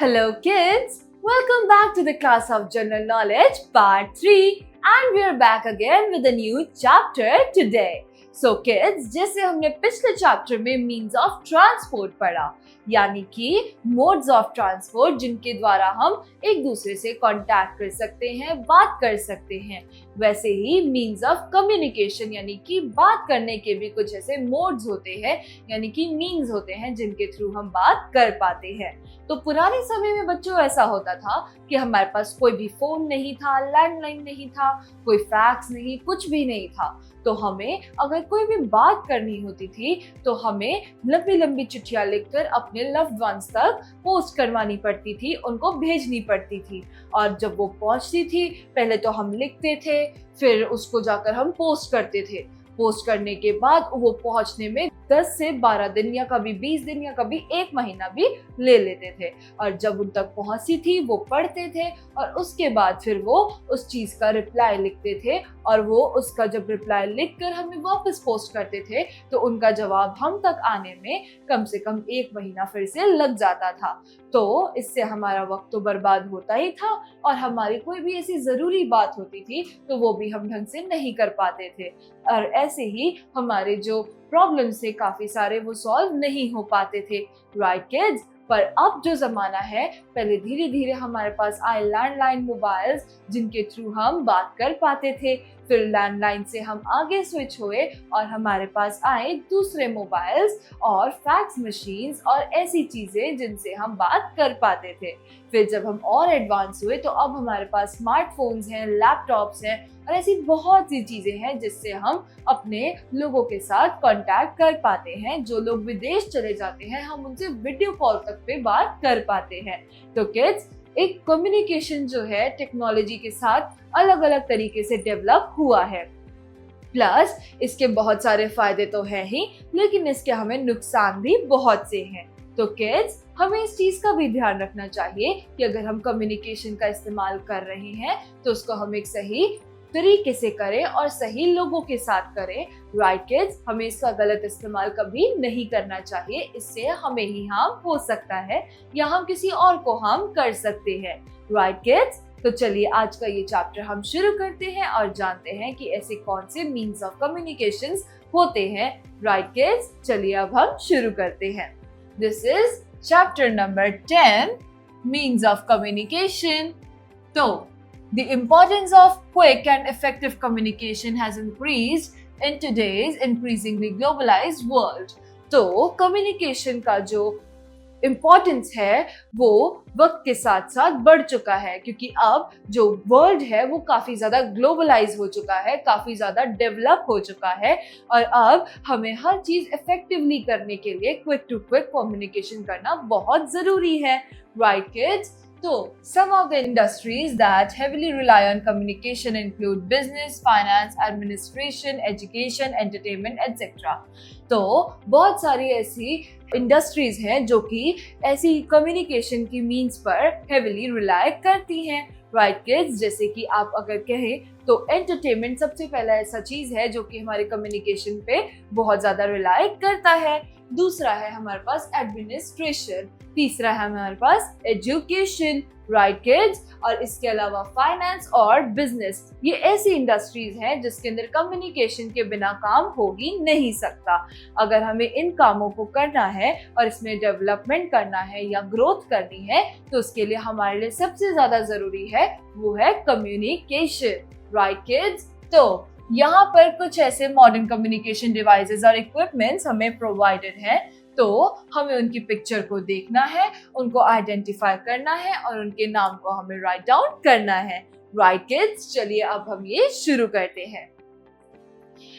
Hello kids, welcome back to the class of general knowledge part 3 and we are back again with a new chapter today. So kids, जैसे हमने पिछले chapter में means of transport पढ़ा, यानी कि modes of transport जिनके द्वारा हम एक दूसरे से कांटेक्ट कर सकते हैं, बात कर सकते हैं, वैसे ही मीन्स ऑफ कम्युनिकेशन यानी कि बात करने के भी कुछ ऐसे मोड्स होते हैं, यानी कि मीन्स होते हैं जिनके थ्रू हम बात कर पाते हैं। तो पुराने समय में बच्चों ऐसा होता था कि हमारे पास कोई भी फोन नहीं था, लैंडलाइन नहीं था, कोई फैक्स नहीं, कुछ भी नहीं था। तो हमें अगर कोई भी बात करनी होती थी तो हमें लंबी लंबी चिट्ठियां लिखकर अपने लव्ड वंस तक पोस्ट करवानी पड़ती थी, उनको भेजनी पड़ती थी। और जब वो पहुंचती थी पहले तो हम लिखते थे, फिर उसको जाकर हम पोस्ट करते थे। पोस्ट करने के बाद वो पहुंचने में 10 से 12 दिन या कभी 20 दिन या कभी 1 महीना भी ले लेते थे। और जब उन तक पहुंची थी वो पढ़ते थे और उसके बाद फिर वो उस चीज का रिप्लाई लिखते थे और वो उसका जब रिप्लाई लिखकर हमें वापस पोस्ट करते थे तो उनका जवाब हम तक आने में कम से कम 1 महीना फिर से लग जाता था। तो इससे हमारा वक्त तो बर्बाद होता ही था और हमारी कोई भी ऐसी जरूरी बात होती थी तो वो भी हम ढंग से नहीं कर पाते थे और ऐसे ही हमारे जो प्रॉब्लम से काफी सारे वो सॉल्व नहीं हो पाते थे। Right kids? पर अब जो जमाना है, पहले धीरे धीरे हमारे पास आए लैंडलाइन मोबाइल्स जिनके थ्रू हम बात कर पाते थे, फिर लैंडलाइन से हम आगे स्विच हुए और हमारे पास आए दूसरे मोबाइल्स और फैक्स मशीन्स और ऐसी चीजें जिनसे हम बात कर पाते थे। फिर जब हम और एडवांस हुए तो अब हमारे पास स्मार्टफोन्स हैं, लैपटॉप्स हैं और ऐसी बहुत सी चीजें हैं जिससे हम अपने लोगों के साथ कांटेक्ट कर पाते हैं। जो लोग विदेश चले जाते हैं हम उनसे वीडियो कॉल तक पे बात कर पाते हैं। तो किड्स, एक कम्युनिकेशन जो है टेक्नोलॉजी के साथ अलग अलग तरीके से डेवलप हुआ है। प्लस इसके बहुत सारे फायदे तो है ही, लेकिन इसके हमें नुकसान भी बहुत से हैं। तो किड्स, हमें इस चीज का भी ध्यान रखना चाहिए कि अगर हम कम्युनिकेशन का इस्तेमाल कर रहे हैं तो उसको हम एक सही तरीके से करें और सही लोगों के साथ करें। Right kids? हमें इसका गलत इस्तेमाल कभी नहीं करना चाहिए, इससे हमें ही हार्म हो सकता है या हम किसी और को हार्म कर सकते हैं। Right kids? तो चलिए आज का ये चैप्टर हम शुरू करते हैं और जानते हैं कि ऐसे कौन से मीन्स ऑफ कम्युनिकेशन होते हैं। Right kids? चलिए अब हम शुरू करते हैं। This is chapter number 10, means of communication. तो the importance of quick and effective communication has increased in today's increasingly globalized world. तो communication का जो इम्पोर्टेंस है वो वक्त के साथ साथ बढ़ चुका है, क्योंकि अब जो वर्ल्ड है वो काफी ज्यादा ग्लोबलाइज हो चुका है, काफी ज्यादा डेवलप हो चुका है और अब हमें हर चीज इफेक्टिवली करने के लिए क्विक टू क्विक कम्युनिकेशन करना बहुत जरूरी है। Right kids? So, some of the industries that heavily rely on communication include business, finance, administration, education, entertainment, etc. तो बहुत सारी ऐसी इंडस्ट्रीज हैं जो कि ऐसी कम्युनिकेशन की मीन्स पर हेविली रिलाई करती हैं। Right kids? जैसे कि आप अगर कहें तो एंटरटेनमेंट सबसे पहला ऐसा चीज है जो कि हमारे कम्युनिकेशन पे बहुत ज्यादा रिलाई करता है। दूसरा है हमारे पास एडमिनिस्ट्रेशन, तीसरा है हमारे पास एजुकेशन। Right kids? और इसके अलावा फाइनेंस और बिजनेस, ये ऐसी इंडस्ट्रीज हैं जिसके अंदर कम्युनिकेशन के बिना काम हो ही नहीं सकता। अगर हमें इन कामों को करना है और इसमें डेवलपमेंट करना है या ग्रोथ करनी है तो उसके लिए हमारे लिए सबसे ज्यादा जरूरी है वो है कम्युनिकेशन। Right kids? तो यहाँ पर कुछ ऐसे मॉडर्न कम्युनिकेशन डिवाइसेस और इक्विपमेंट्स हमें प्रोवाइडेड हैं, तो हमें उनकी पिक्चर को देखना है, उनको आइडेंटिफाई करना है और उनके नाम को हमें राइट डाउन करना है। Right kids? चलिए अब हम ये शुरू करते हैं।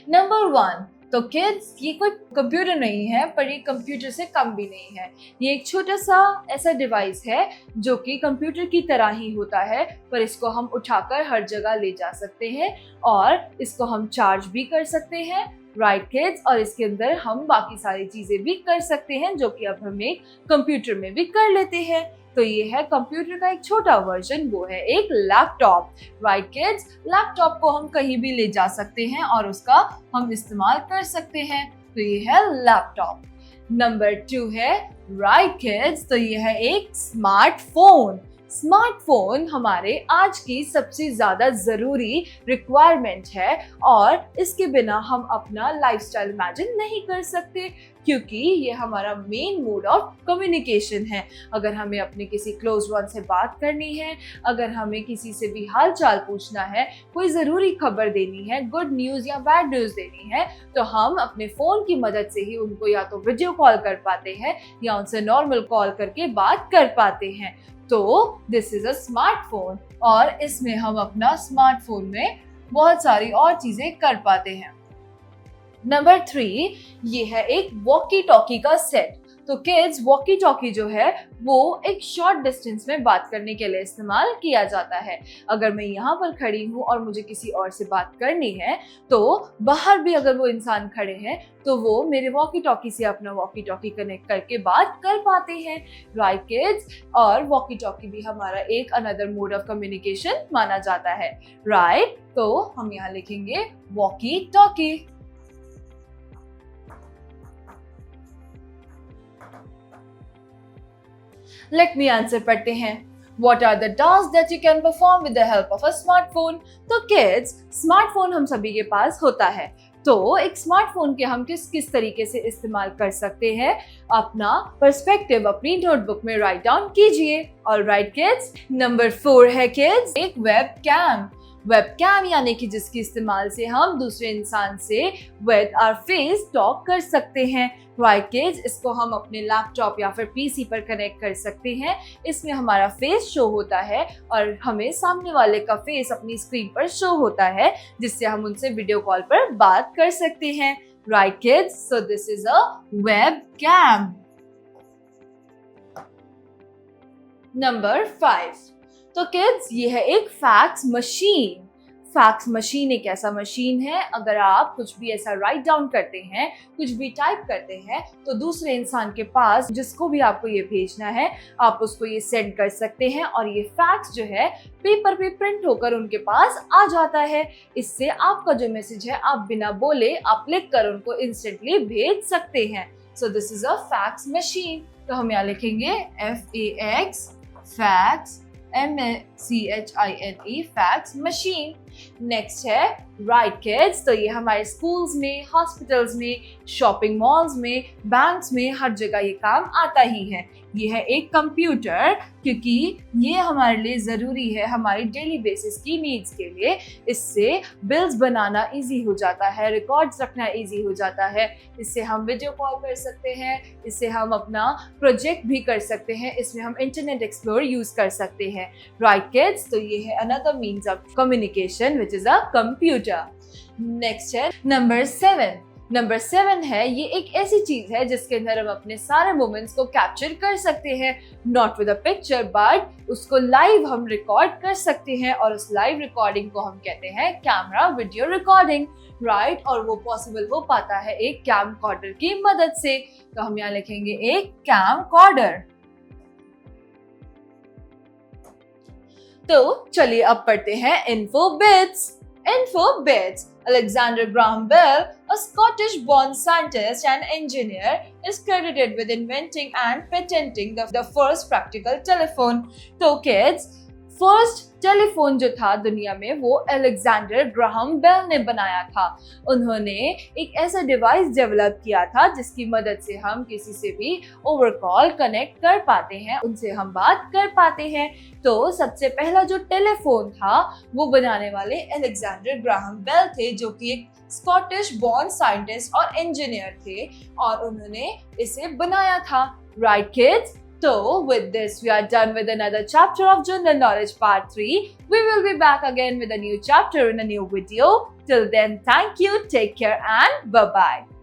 नंबर 1, तो किड्स, ये कोई कंप्यूटर नहीं है पर ये कंप्यूटर से कम भी नहीं है। ये एक छोटा सा ऐसा डिवाइस है जो कि कंप्यूटर की तरह ही होता है, पर इसको हम उठाकर हर जगह ले जा सकते हैं और इसको हम चार्ज भी कर सकते हैं। Right kids? और इसके अंदर हम बाकी सारी चीजें भी कर सकते हैं जो कि अब हमें कंप्यूटर में भी कर लेते हैं। तो ये है कंप्यूटर का एक छोटा वर्जन, वो है एक लैपटॉप। Right kids? लैपटॉप को हम कहीं भी ले जा सकते हैं और उसका हम इस्तेमाल कर सकते हैं। तो ये है लैपटॉप। नंबर 2 है राइट किड्स, तो ये है एक स्मार्टफोन। स्मार्टफोन हमारे आज की सबसे ज़्यादा ज़रूरी रिक्वायरमेंट है और इसके बिना हम अपना लाइफस्टाइल इमेजिन नहीं कर सकते, क्योंकि ये हमारा मेन मोड ऑफ कम्युनिकेशन है। अगर हमें अपने किसी क्लोज वन से बात करनी है, अगर हमें किसी से भी हाल चाल पूछना है, कोई ज़रूरी खबर देनी है, गुड न्यूज़ या बैड न्यूज़ देनी है, तो हम अपने फ़ोन की मदद से ही उनको या तो वीडियो कॉल कर पाते हैं या उनसे नॉर्मल कॉल करके बात कर पाते हैं। तो दिस इज अ स्मार्टफोन और इसमें हम अपना स्मार्टफोन में बहुत सारी और चीजें कर पाते हैं। नंबर 3 ये है एक वॉकी टॉकी का सेट। तो किड्स, वॉकी टॉकी जो है वो एक शॉर्ट डिस्टेंस में बात करने के लिए इस्तेमाल किया जाता है। अगर मैं यहाँ पर खड़ी हूँ और मुझे किसी और से बात करनी है, तो बाहर भी अगर वो इंसान खड़े हैं तो वो मेरे वॉकी टॉकी से अपना वॉकी टॉकी कनेक्ट करके बात कर पाते हैं। राइट किड्स, और वॉकी टॉकी भी हमारा एक अनदर मोड ऑफ कम्युनिकेशन माना जाता है। राइट, तो हम यहाँ लिखेंगे walkie talkie. Let me answer पढ़ते हैं। What are the tasks that you can perform with the help of a smartphone? तो kids, स्मार्टफोन हम सभी के पास होता है, तो एक स्मार्टफोन के हम किस किस तरीके से इस्तेमाल कर सकते हैं, अपना पर्सपेक्टिव अपनी नोटबुक में राइट डाउन कीजिए। ऑलराइट किड्स, नंबर 4 है किड्स एक वेब कैम। वेब कैम यानी कि जिसके इस्तेमाल से हम दूसरे इंसान से विद आवर फेस टॉक कर सकते हैं। राइट किड्स, इसको हम अपने लैपटॉप या फिर पीसी पर कनेक्ट कर सकते हैं। इसमें हमारा फेस शो होता है और हमें सामने वाले का फेस अपनी स्क्रीन पर शो होता है, जिससे हम उनसे वीडियो कॉल पर बात कर सकते हैं। Right kids, so this is a webcam. Number 5, तो किड्स ये है एक फैक्स मशीन। फैक्स मशीन एक ऐसा मशीन है, अगर आप कुछ भी ऐसा राइट डाउन करते हैं, कुछ भी टाइप करते हैं, तो दूसरे इंसान के पास जिसको भी आपको ये भेजना है, आप उसको ये सेंड कर सकते हैं और ये फैक्स जो है पेपर पे प्रिंट होकर उनके पास आ जाता है। इससे आपका जो मैसेज है आप बिना बोले आप लिख कर उनको इंस्टेंटली भेज सकते हैं। सो this is a fax machine. तो हम यहाँ लिखेंगे FAX fax MACHINE fax machine. Next है राइट किड्स, तो ये हमारे स्कूल्स में, हॉस्पिटल्स में, शॉपिंग मॉल्स में, बैंक्स में हर जगह ये काम आता ही है। ये है एक कंप्यूटर, क्योंकि ये हमारे लिए ज़रूरी है हमारी डेली बेसिस की नीड्स के लिए। इससे बिल्स बनाना इजी हो जाता है, रिकॉर्ड्स रखना इजी हो जाता है, इससे हम वीडियो कॉल कर सकते हैं, इससे हम अपना प्रोजेक्ट भी कर सकते हैं, इसमें हम इंटरनेट एक्सप्लोर यूज़ कर सकते हैं। राइट किड्स, तो ये है another means of communication which is a computer. Next है नंबर 7। नंबर 7 है ये एक ऐसी चीज है जिसके अंदर हम अपने सारे मोमेंट्स को कैप्चर कर सकते हैं, not with a picture but उसको लाइव हम रिकॉर्ड कर सकते हैं और उस लाइव रिकॉर्डिंग को हम कहते हैं कैमरा वीडियो रिकॉर्डिंग। राइट, और वो पॉसिबल हो पाता है एक कैमकॉर्डर की मदद से। तो हम यहाँ लिखेंगे एक कैमकॉर्डर। तो चलिए अब पढ़ते हैं info bits. Info bits. Alexander Graham Bell, a Scottish-born scientist and engineer, is credited with inventing and patenting the first practical telephone. तो kids, फर्स्ट टेलीफोन जो था दुनिया में वो अलेक्जेंडर ग्राहम बेल ने बनाया था। उन्होंने एक ऐसा डिवाइस डेवलप किया था जिसकी मदद से हम किसी से भी ओवर कॉल कनेक्ट कर पाते हैं, उनसे हम बात कर पाते हैं। तो सबसे पहला जो टेलीफोन था वो बनाने वाले अलेक्जेंडर ग्राहम बेल थे, जो कि एक स्कॉटिश बॉर्न साइंटिस्ट और इंजीनियर थे और उन्होंने इसे बनाया था। Right kids, so with this we are done with another chapter of General Knowledge Part 3. We will be back again with a new chapter in a new video. Till then, thank you, take care and bye-bye.